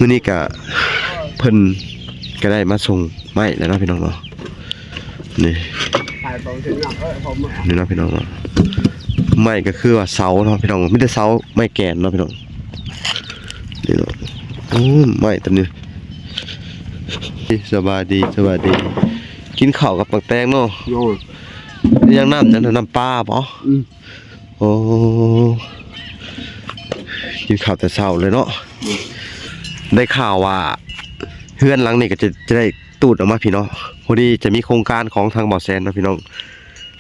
มื้อนี้ก็เพิ่นก็ได้มาส่งไม้แล้วเนาะพี่น้องเนาะนี่นี่เนาะพี่น้องเนาะไม้ก็คือว่าเสาเนาะพี่น้องมีแต่เสาไม้แกนเนาะพี่น้องนี่เนาะไม้ตัวนี้สบายดีกินข้าวกับปักแตงเนาะยังน้ำปลาบ่โอ้กินข้าวแต่เช้าเลยเนาะได้ข่าวว่าเฮือนหลังนี้ก็จะได้ตูดออกมาพี่น้องพอดีจะมีโครงการของทางบ่อแซนนะพี่น้อง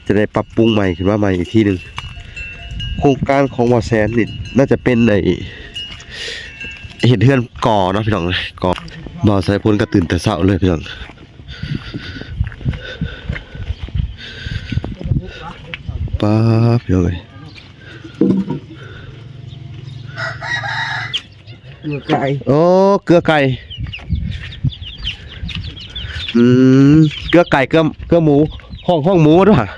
จะได้ปรับปรุงใหม่ขึ้นมาใหม่อีกทีนึงโครงการของบ่อแซนนี่น่าจะเป็นในเห็นเฮือนก่อเนาะพี่น้องก่อบ่อสายพลก็ตื่นแต่เช้าเลยพี่น้องป้าพี่น้องเลยเกลือไก่โอ้เกลือไก่เกลือไก่เกลือหมูห้องหมูด้วยฮะ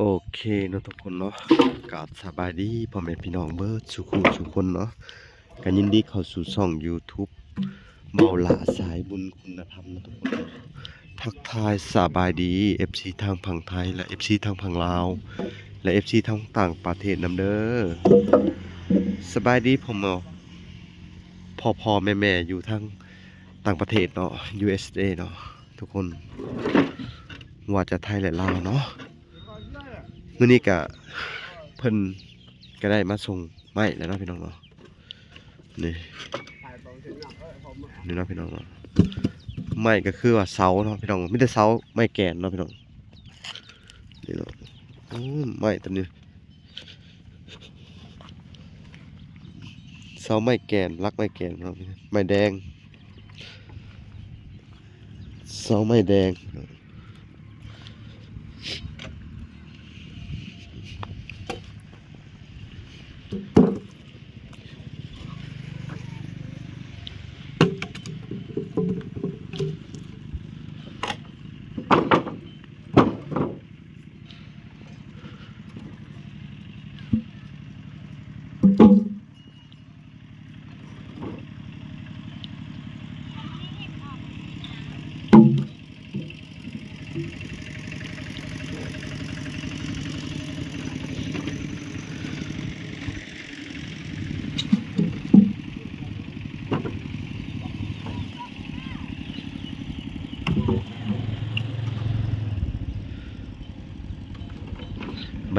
โอเคเนาะทุกคนเนาะกราบสบายดีพ่อแม่พี่น้องเบิร์ดสุขคนเนาะกันยินดีเข้าสู่ช่อง YouTube เบาหลาสายบุญคุณธรรมนะทุกคนทักทายสบายดี FC ทางฝั่งไทยและ FC ทางฝั่งลาวและ FC ทางต่างประเทศนำเด้อสบายดีผมเนาะพ่อแม่อยู่ทางต่างประเทศเนาะ USA เนาะทุกคนว่าจะไทยและลาวเนาะมื้อนี้ก็เพิ่นก็ได้มาส่งไม้แล้วเนาะพี่น้องเนาะนี่เนาะพี่น้องเนาะไม้ก็คือว่าเสาเนาะพี่น้องมีแต่เสาไม้แกนเนาะพี่น้องนี่เนาะไม้ตัวนี้เสาไม้แกนรักไม้แกนเนาะไม้แดงเสาไม้แดง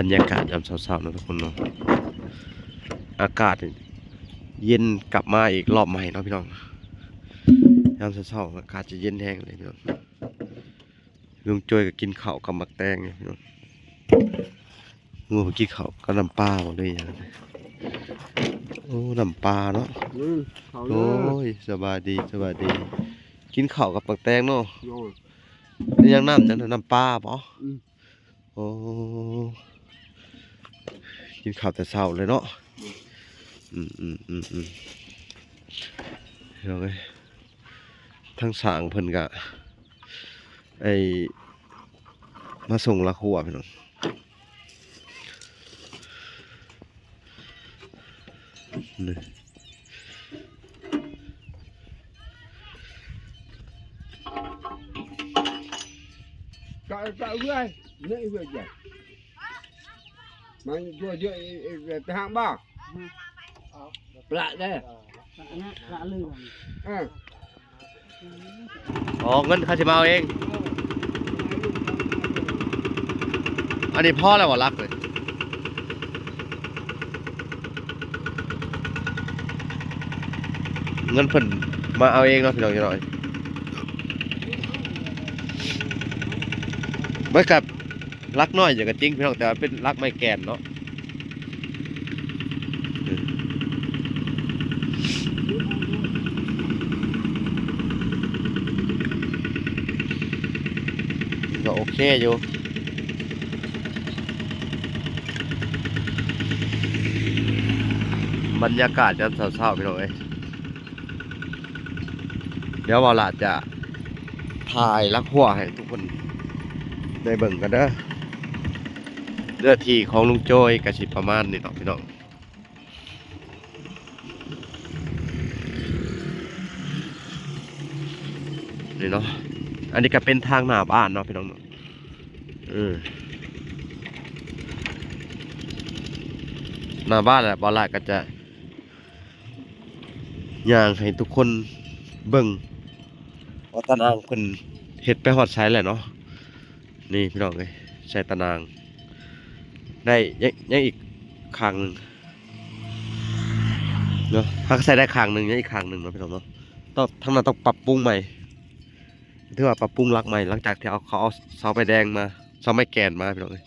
บรรยากาศยามเช้าๆนะทุกคนเนาะอากาศเย็นกลับมาอีกรอบใหม่เนาะพี่น้องยามเช้าๆอากาศจะเย็นแห้งเลยพี่น้องลุงจอยก็กินข้าวกับมักแตงเนี่ยพี่น้องงูกินข้าวก็น้ำปลาหมดเลยอย่างนี้โอ้น้ำปลาเนาะโอ้ยสบายดีกินข้าวกับมักแตงเนาะยังน้ำปลาปะโอ้กินข้าวแต่เช้าเลยเนาะเดี๋ยวเลยทั้งสางเพิ่นกะมาส่งละครัวพี่น้องนี่Cậu ơi, nãy vừa vậy. Mà vừa vậy hàng bao? Lại đây. Lạ lưng. อ๋อเงินเขาจะมาเอาเองอันนี้พ่อแล้วว่ารักเลยเงินเพิ่นมาเอาเองเนาะพี่น้องจะหน่อยไม่กับรักน้อยอย่างกับจริงพี่น้องแต่ว่าเป็นรักไม่แกนเนาะก็โอเคอยู่บรรยากาศยามเช้าๆพี่น้องเอ้ย ดี๋ยวเวลาจะถ่ายลักหัวให้ทุกคนได้เบิ่งกันเด้อเนื้อที่ของลุงโจ้ยกระชิบประมาณนี้เนาะพี่น้องนี่เนาะอันนี้ก็เป็นทางหน้าบ้านเนาะพี่น้องเนาะหน้าบ้านแหละบอลลาก็จะย่างให้ทุกคนเบิ่งว่าตารางเพิ่นเฮ็ดไปฮอดไสแหละเนาะนี่พี่น้องเอ้ยใช้ตารางได้ยังอีกข้างหนึงเนาะถ้าใส่ได้ข้างหนึงยังอีกข้างหนึงเนาะพี่น้องเนาะต้องทั้งนั้นต้องปรับปรุงใหม่ถือว่าปรับปรุงหลักใหม่หลังจากที่เขาเอาเสาไม้แดงมาเสาไม้แกนมาพี่น้องเอ้ย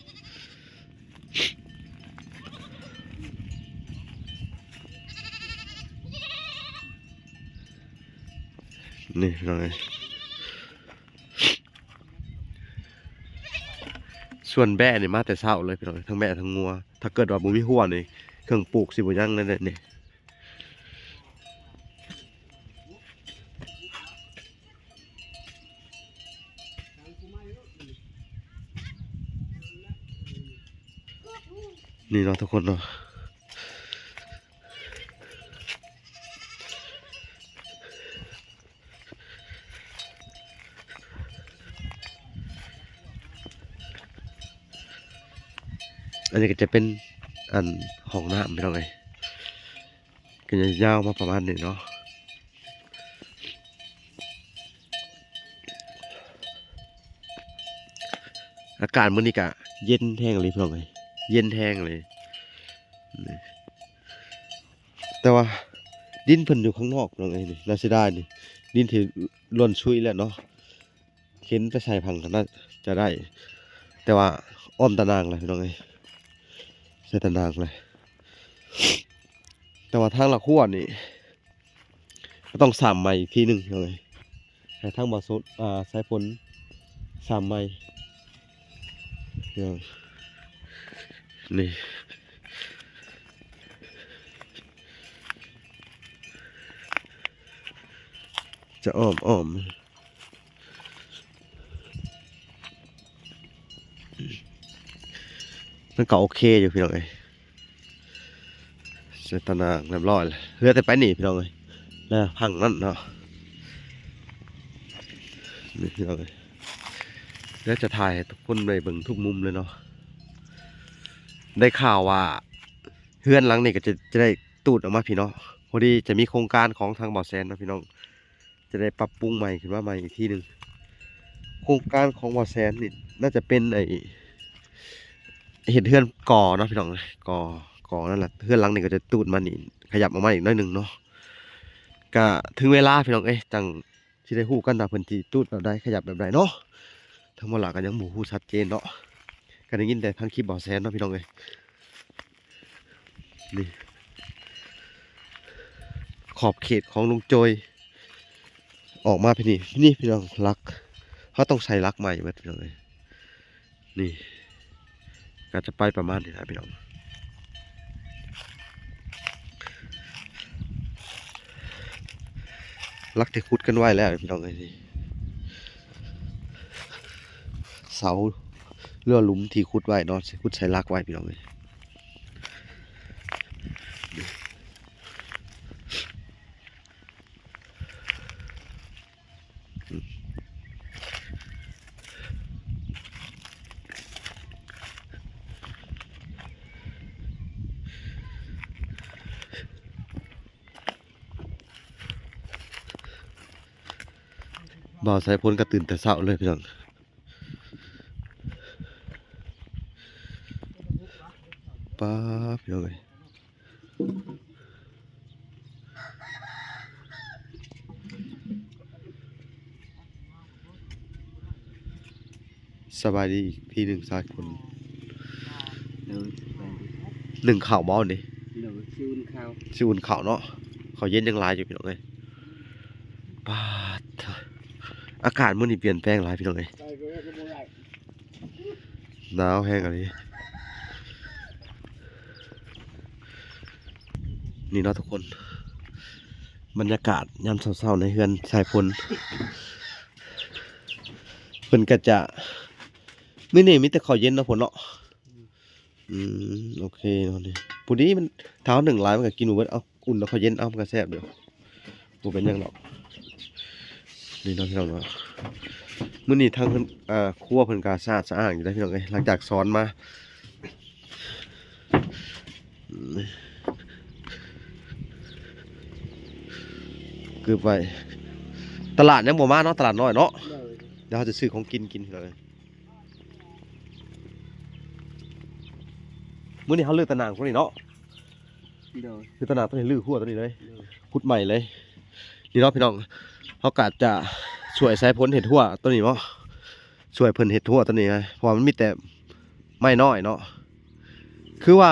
นี่พี่น้องเอ้ยส่วนแบะนี่มาแต่เช้าเลยพี่น้องทั้งแบะทั้งงัวถ้าเกิดว่าบ่มีหัวนี่เครื่องปลูกสิบ่ยังนั่นแหละนี่นี่เนาะทุกคนเนาะอันนี้ก็จะเป็นอันห้องน้ำพี่น้องเอ้ยก็จะยาวมาประมาณนี้เนาะอากาศมื้อนี้ก็เย็นแห้งเลยพี่น้องเอ้ยเย็นแห้งเลยนี่แต่ว่าดินเพิ่นอยู่ข้างนอกพี่น้องเอ้ยนี่น่าเสียดายนี่ดินที่ร่วนชุยแล้วเนาะเข็นไปใส่พังก็น่าจะได้แต่ว่าอ้อมตะนางเลยพี่น้องเอ้ยใส่ตะนางเลยแต่ว่าทางละขั้วนี่ก็ต้องสามไม้อีกทีหนึงพี่น้องเอ้ยให้ทางบ่อสดสายฝนสามไม้พี่น้องนี่จะอ้อมมันก็โอเคอยู่พี่น้องเอ้ยเสร็จตะนางเรียบร้อยเลยเหลือแต่ไปนี่พี่น้องเอ้ยแล้วพังนั่นเนาะนี่พี่น้องเอ้ยแล้วจะถ่ายให้ทุกคนได้เบิ่งทุกมุมเลยเนาะได้ข่าวว่าเฮือนหลังนี้ก็จะได้ตูดออกมาพี่น้องพอดีจะมีโครงการของทางบ่อแซนเนาะพี่น้องจะได้ปรับปรุงใหม่ขึ้นมาใหม่อีกทีหนึ่งโครงการของบ่อแซนนี่น่าจะเป็นเห็นเฮือนก่อเนาะพี่น้องก่อนั่นแหละเฮือนหลังนี้ก็จะตูดมานี่ขยับออกมาอีกน้อยหนึ่งเนาะก็ถึงเวลาพี่น้องจังที่ได้ฮู้กันว่าเพิ่นสิตูดแบบใดขยับแบบใดเนาะทั้งหมดหลักก็ยังบ่ฮู้ชัดเจนเนาะก็ได้ยินแต่ทางคลิปบ่อแซนเนาะพี่น้องนี่ขอบเขตของลุงโจยออกมาพี่นี่พี่น้องรักเขาต้องใส่รักใหม่ไว้พี่น้องนี่ก็จะไปประมาณนี้นะพี่น้องรักที่ขุดกันไว้แล้วพี่น้องนี่เสาเรือหลุมที่ขุดไว้เนาะขุดใส่รักไว้พี่น้องบ่าวสายพ้นก็ตื่นแต่เช้าเลยพี่น้องป้าพี่น้องสบายดีอีกทีหนึ่งสายพ้นหนึ่งข่าวบ้านี่ชิอุ่นข่าวเนาะเขาเย็นยังหลายอยู่พี่น้องป้าอากาศมื้อนี้เปลี่ยนแปลงหลายพี่น้องหนาวแห้งอะไรนี่เนาะทุกคน บรรยากาศยามเช้าๆในเฮือนชายพลเพิ่นก็จะมื้อนี้มีแต่ข้าวเย็นเนาะพลเนาะโอเคเนาะนี่ผู้นี้มันเท้า1หลายมันก็กินบ่เบิดเอาอุ่นแล้วข้าวเย็นเอามันก็แซ่บเด้อบ่เป็นหยังดอกนี่เนาะพี่น้องเนาะมื้อนี้ทางเพิ่นครัวเพิ่นก็สะอาดสะอ้างอยู่ได้อพี่น้องเอ้ยหลังจากสอนมาเกือบไปตลาดยังบ่มาเนาะตลาดน้อยเนาะเดี๋ยวเราจะซื้อของกินเลยมื้อนี้เขาลื้อตะนางพวกนี้เนาะลื้อตะนางตัวนี้ลื้อหัวตัวนี้เลยขุดใหม่เลยนี่เนาะพี่น้องเขากะจะช่วยใส่พ้นเห็ดหัวตัวนี้เนาะช่วยเพิ่นเห็ดหัวตัวนี้ไงเพราะมันมีแต่ไม้น้อยเนาะคือว่า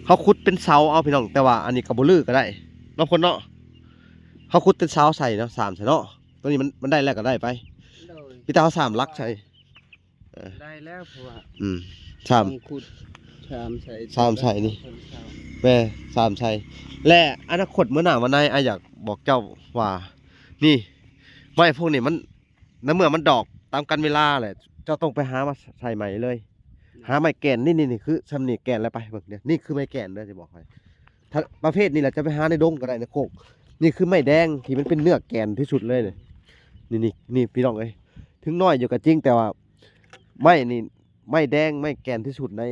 เขาขุดเป็นเสาเอาพี่น้องแต่ว่าอันนี้ก็บ่ลื้อก็ได้เนาะคนเนาะเขาขุดเป็นเสาใส่เนาะ3ใส่เนาะตัวนี้มันได้แล้วก็ได้ไปพี่ตาเขา3ลักใส่ได้แล้วเพราะว่า3ขุด3ใส่นี่แม่3ใส่และอนาคตเมื่อหน้าวันไหนอยากบอกเจ้าว่านี่ไม้พวกนี้มันน้ำเมื่อมันดอกตามกันเวลาแหละเจ้าต้องไปหามาใส่ใหม่เลยหาไม้แก่นนี่คือชำนี่แก่นแล้วไปเบิ่งเนี่ยนี่คือไม้แก่นเด้อจะบอกให้ถ้าประเภทนี้แหละจะไปหาในดงก็ได้ในโคกนี่คือไม้แดงที่มันเป็นเนื้อแก่นที่สุดเลยนี่พี่น้องเอ้ยถึงน้อยอยู่ก็จริงแต่ว่าไม้นี่ไม้แดงไม้แก่นที่สุดใน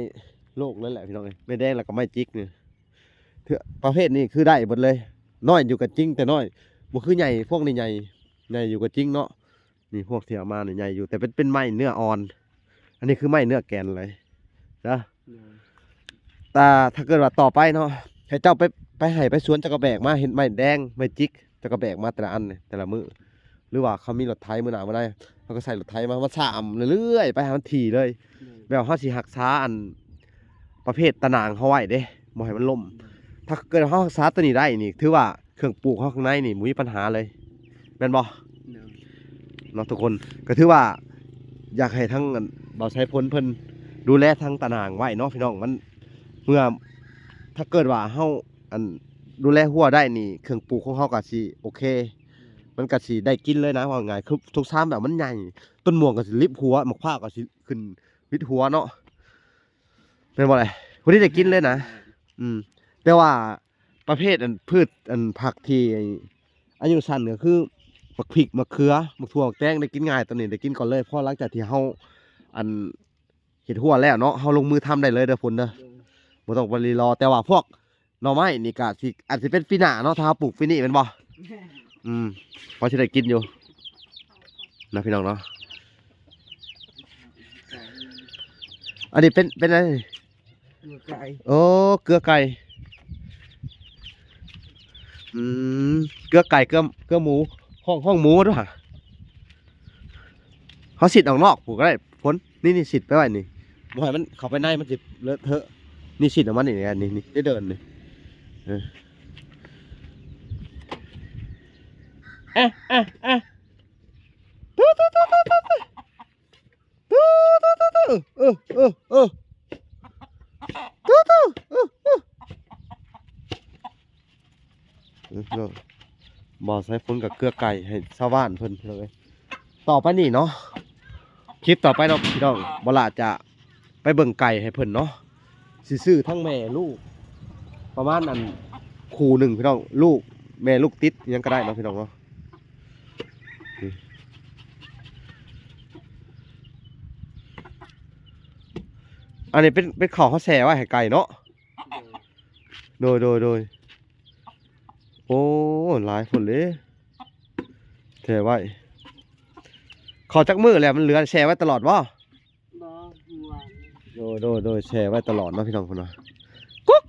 โลกเลยแหละพี่น้องเอ้ยไม้แดงแล้วก็ไม้จิกเนี่ยประเภทนี้คือได้หมดเลยน้อยอยู่ก็จริงแต่น้อยบ่คือใหญ่พวกนี้ใหญ่อยู่ก็จริงเนาะนี่พวกที่เอามาเนี่ยใหญ่อยู่แต่เป็นไม้เนื้ออ่อนอันนี้คือไม้เนื้อแก่นเลยนะแต่ถ้าเกิดว่าต่อไปเนาะให้เจ้าไปให้ไปสวนจักระแบกมาเห็นไม้แดงไม้จิกจักระแบกมาแต่ละอันเนี่ยแต่ละมือหรือว่าเขามีรถไถมือหนามาได้เขาก็ใส่รถไถมาสามเรื่อยๆไปหามันถี่เลยแบบเขาสิหักช้าอันประเภทตะนางเขาไว้เด้บ่ให้มันล่มถ้าเกิดเขาหักช้าตัวนี้ได้นี่ถือว่าเครื่องปลูกเขาข้างในนี่มีปัญหาเลยแม่นบ่เนาะทุกคนก็ถือว่าอยากให้ทั้งเบาใช้พ้นเพิ่นดูแลทั้งตะนางไว้เนาะพี่น้องมันเมื่อถ้าเกิดว่าเฮาดูแลหัวได้นี่เครื่องปลูกของเฮาก็สิโอเคมันก็สิได้กินเลยนะว่าง่ายคือทุกซ้ำแบบมันใหญ่ต้นม่วงก็สิริบหัวมะพร้าวก็สิขึ้นวิดหัวเนาะเป็นบ่ไรวันนี้ได้กินเลยนะแต่ว่าประเภทพืชผักที่อายุสั้นก็คือมะพริกมะเขือมะถั่วมะแตงได้กินง่ายตอนนี้ได้กินก่อนเลยเพราะหลังจากที่เฮาเห็ดหัวแล้วเนาะเฮาลงมือทำได้เลยเด้อพุ่นเด้อบ่ต้องไปรอแต่ว่าพวกหน่อไม้นี่ก็สิอาจสิเป็นปีหน้าเนาะถ้าปลูกปีนี้แม่นบ่พอสิได้กินอยู่นะพี่น้องเนาะอันนี้เป็นอะไรเกลือไก่โอ้เกลือไก่เกลือไก่เกลือหมูห้องหมูด้วยค่ะเขาสิทธิ์ออกนอกปลูกก็ได้พ้นนี่สิทธิ์ไปไว้นี่บ่ให้มันเข้าไปในมันสิเลอะเทอะนี่สิทธิ์ออกมานี่ได้เดินนี่บ่ใช้พ้นกับเกลือไก่ให้ชาวบ้านเพิ่นเลยต่อไปนี่เนาะคลิปต่อไปเนาะพี่น้องบ่ล่ะจะไปเบิ่งไก่ให้เพิ่นเนาะสิซื้อทั้งแม่ลูกประมาณนั้นคู่หนึ่งพี่น้องลูกแม่ลูกติดยังก็ได้เนาะพี่น้องเนาะอันนี้เป็นข้าวเขาแช่ไว้ให้ไก่เนาะโดยโอ้หลายคนเลยแช่ไว้ขอจักมือแล้วมันเหลือแช่ไว้ตลอดวะโดยแช่ไว้ตลอดเนาะพี่น้องคนว่ากุ๊ก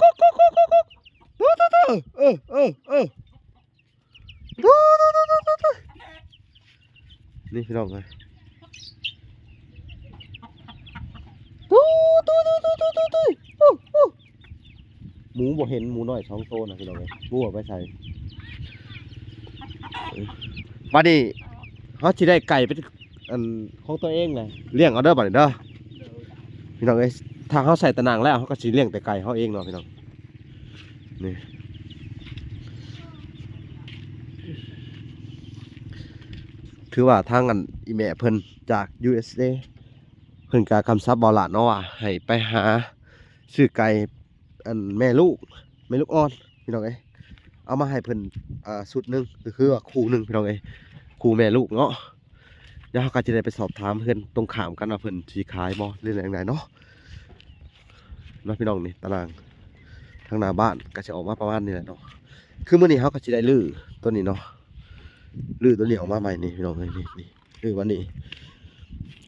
นี่พี่น้องเลยหมูบ่เห็นหมูน้อย2 โตนะพี่น้องเลยหมูเอาไปใส่บัดนี้เขาสิได้ไก่เป็นของตัวเองเลยเลี้ยงเอาเด้อบัดนี้เด้อพี่น้องเอ้ยถ้าเขาใส่ตะนางแล้วเขาก็สิเลี้ยงแต่ไก่เขาเองเนาะพี่น้องนี่ ถือว่าทางอันอีแม่เพิ่นจาก USA เพิ่นก็กำชับบ่ล่ะเนาะว่าให้ไปหาซื้อไก่อันแม่ลูกอ่อนพี่น้องเอ้ยเอามาให้เพิ่นชุดหนึงก็คือว่าคู่หนึงพี่น้องเอ้ยคู่แม่ลูกเนาะเดี๋ยวเราก็จะได้ไปสอบถามเพิ่นตรงข้ามกันว่าเพิ่นสิขายบ่หรือจังไดเนาะพี่น้องนี่ตารางทางหน้าบ้านก็จะออกมาประมาณนี้แหละเนาะคือมื้อนี้เฮาก็สิได้ลื้อตัวนี้เนาะลื้อตัวนี้ออกมาใหม่นี่พี่น้องเอ้ยนี่ลื้อวันนี้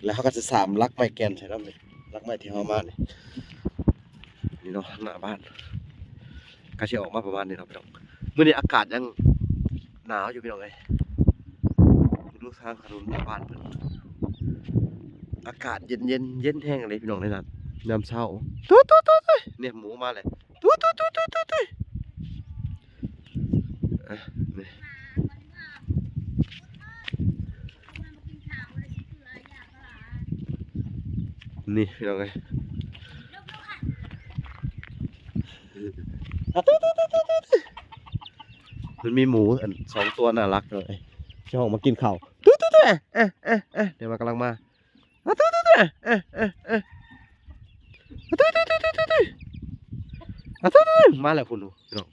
แล้วเขาก็จะสามลักไม้แกนใส่นำนี่ลักไม้ที่เฮามานี่เนาะหน้าบ้านก็สิออกมาประมาณนี้เนาะพี่น้องมื้อนี้อากาศยังหนาวอยู่พี่น้องเอ้ยดูทางถนนหน้าบ้านเพิ่นอากาศเย็นแห้งเลยพี่น้องในนั้นยามเช้าตุ๊เนี่ยหมูมาเลยตุ๊นี่พี่น้องเอ้ยมันมีหมูอัน2ตัวน่ารักเลยจะออกมากินข้าวเดี๋ยวมันกำลังมามาแล้วคุณดูพี่น้อง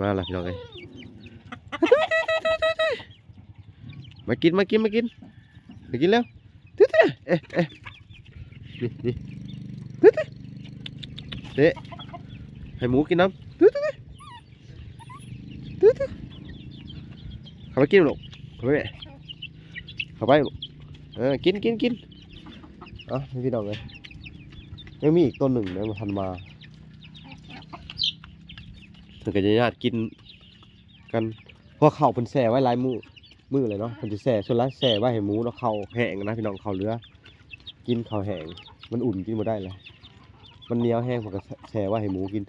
มาแล้วพี่น้องเอ้ยมากินแล้วนี่เด็ให้หมูกินน้ำเข้าไปกินลูกเข้าไปลูกกินพี่น้องเลยยังมีอีกต้นหนึ่งนะมันทันมาถึงกับญาติกินกันเพราะเข่าเป็นแส่ไว้หลายมือเลยเนาะมันจะแส่ส่วนละแส่ไว้ให้หมูแล้วเข่าแห้งนะพี่น้องเข่าเรือกินเข่าแห้งมันอุ่นกินหมดได้เลยมันเหนียวแห้งผมก็แช่ไว้ให้หมูกิน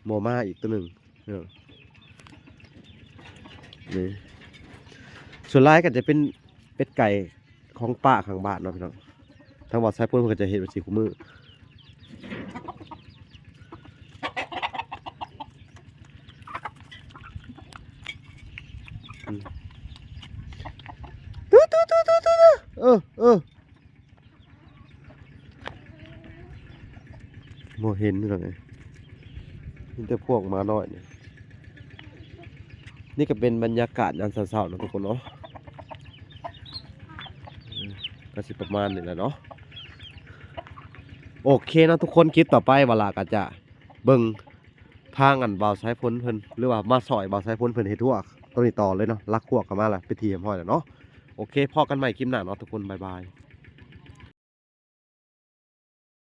หมอมาอีกตัวหนึ่งนี่ส่วนร้ายก็จะเป็นเป็ดไก่ของป้าข้างบ้านเนาะพี่น้องทางวัดไซพุ่นมันก็จะเห็นเป็นสีขมือโมเห็นเลยนี่แต่พวกมาน้อยเนี่ยนี่ก็เป็นบรรยากาศยามเช้าๆนะทุกคนเนาะก็สิประมาณนี้แหละเนาะโอเคนะทุกคนคลิปต่อไปเวลาก็จะเบิ่งทางอันบ่าวสายพ้นเพิ่นหรือว่ามาซอยบ่าวสายพ้นเพิ่นเฮ็ดทั่วตัวนี้ต่อเลยเนาะลักพวกกันมาละไปทีมห้อยแล้วเนาะโอเคพอกันใหม่คลิปหน้าเนาะทุกคนบ๊ายบาย